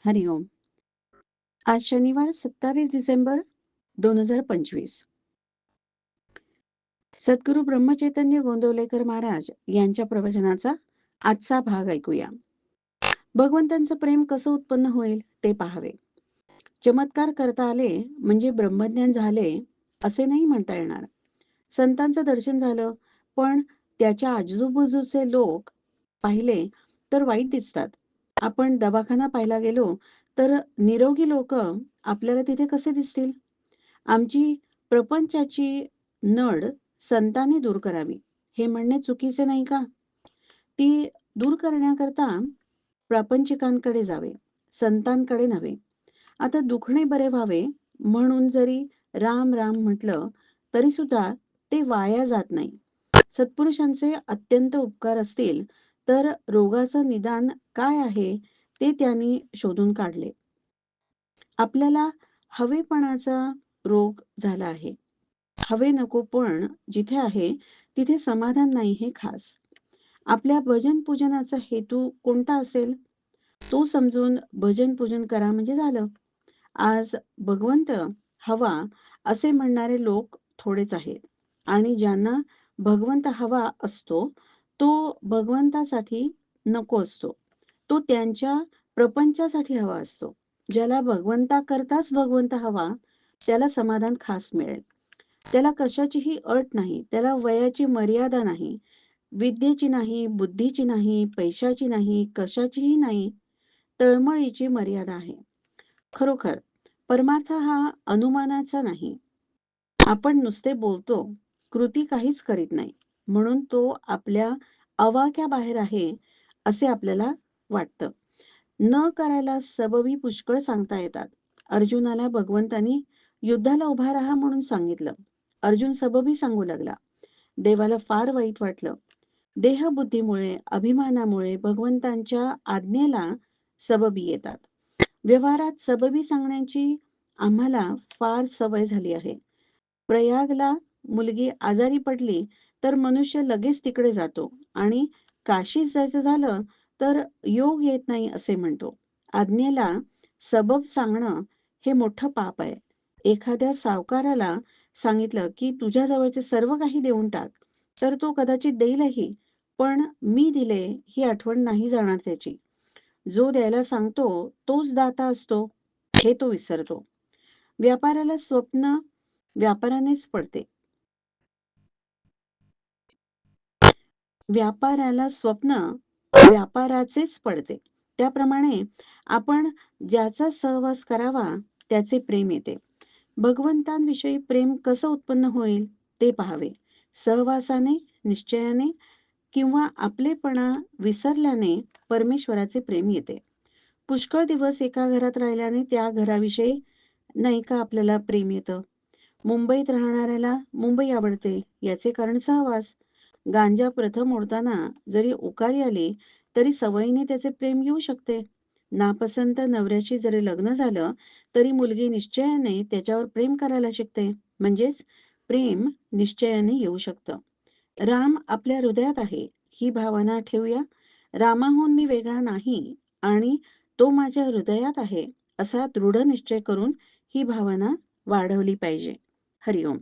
हरिओम. आज शनिवार 27 डिसेंबर 2025. सद्गुरू ब्रह्मचैतन्य गोंदवलेकर महाराज यांच्या प्रवचनाचा आजचा भाग ऐकूया. भगवंतांचं प्रेम कसं उत्पन्न होईल ते पाहावे. चमत्कार करता आले म्हणजे ब्रह्मज्ञान झाले असे नाही म्हणता येणार. संतांचं दर्शन झालं, पण त्याच्या आजूबाजूचे लोक पाहिले तर वाईट दिसतात. आपण दवाखाना पाहायला गेलो तर निरोगी लोक आपल्याला तिथे कसे दिसतील? आमची प्रपंचाची नड संतांनी दूर करावी हे म्हणणे चुकीचे नाही का? ती दूर करण्याकरता प्रापंचिकांकडे जावे, संतांकडे नव्हे. आता दुखणे बरे व्हावे म्हणून जरी राम राम म्हटलं तरी सुद्धा ते वाया जात नाही. सत्पुरुषांचे अत्यंत उपकार असतील तर रोगाचं निदान काय आहे ते त्यांनी शोधून काढले. आपल्याला हवेपणाचा रोग झाला आहे. हवे नको पण जिथे आहे तिथे समाधान नाही हे खास. आपल्या भजन पूजनाचा हेतू कोणता असेल तो समजून भजन पूजन करा म्हणजे झालं. आज भगवंत हवा असे म्हणणारे लोक थोडेच आहेत आणि ज्यांना भगवंत हवा असतो तो भगवंतासाठी नको असतो. तो त्यांच्या प्रपंचासाठी हवा असतो. ज्याला भगवंताकरताच भगवंत हवा त्याला समाधान खास मिळेल. त्याला कशाचीही अट नाही, त्याला वयाची मर्यादा नाही, विद्येची नाही, बुद्धीची नाही, पैशाची नाही, कशाचीही नाही, तळमळीची मर्यादा आहे. खरोखर परमार्थ हा अनुमानाचा नाही. आपण नुसते बोलतो, कृती काहीच करीत नाही, म्हणून तो आपल्या आवाक्या बाहेर आहे असे आपल्याला वाटतं. न करायला सबबी पुष्कळ सांगता येतात. अर्जुनाला भगवंतानी युद्धाला उभा राहा म्हणून सांगितलं. अर्जुन सबबी सांगू लागला. देवाला फार वाईट वाटलं. देहबुद्धीमुळे, अभिमानामुळे भगवंतांच्या आज्ञेला सबबी येतात. व्यवहारात सबबी सांगण्याची आम्हाला फार सवय झाली आहे. प्रयागला मुलगी आजारी पडली तर मनुष्य लगेच तिकडे जातो आणि काशीत जायचं झालं तर योग येत नाही असे म्हणतो. आज्ञेला सबब सांगणं हे मोठं पाप आहे. एखाद्या सावकाराला सांगितलं की तुझ्या जवळचे सर्व काही देऊन टाक, तर तो कदाचित देईलही, पण मी दिले ही आठवण नाही जाणार त्याची. जो द्यायला सांगतो तोच दाता असतो हे तो विसरतो. व्यापाराला स्वप्न व्यापारानेच पडते. व्यापाराला स्वप्न व्यापाराचेच पडते. त्याप्रमाणे आपण ज्याचा सहवास करावा त्याचे प्रेम येते. भगवंतांविषयी प्रेम कसं उत्पन्न होईल ते पाहावे. सहवासाने, निश्चयाने किंवा आपलेपणा विसरल्याने परमेश्वराचे प्रेम येते. पुष्कळ दिवस एका घरात राहिल्याने त्या घराविषयी नाही का आपल्याला प्रेम येतं. मुंबईत राहणाऱ्याला मुंबई आवडते याचे कारण सहवास. गांजा प्रथम ओढताना जरी उकारी आली तरी सवयीने त्याचे प्रेम येऊ शकते. नापसंत नवऱ्याशी जरी लग्न झालं तरी मुलगी निश्चयाने त्याच्यावर प्रेम करायला शिकते. म्हणजेच प्रेम निश्चयाने येऊ शकतं. राम आपल्या हृदयात आहे ही भावना ठेवूया. रामाहून मी वेगळा नाही आणि तो माझ्या हृदयात आहे असा दृढ निश्चय करून ही भावना वाढवली पाहिजे. हरिओम.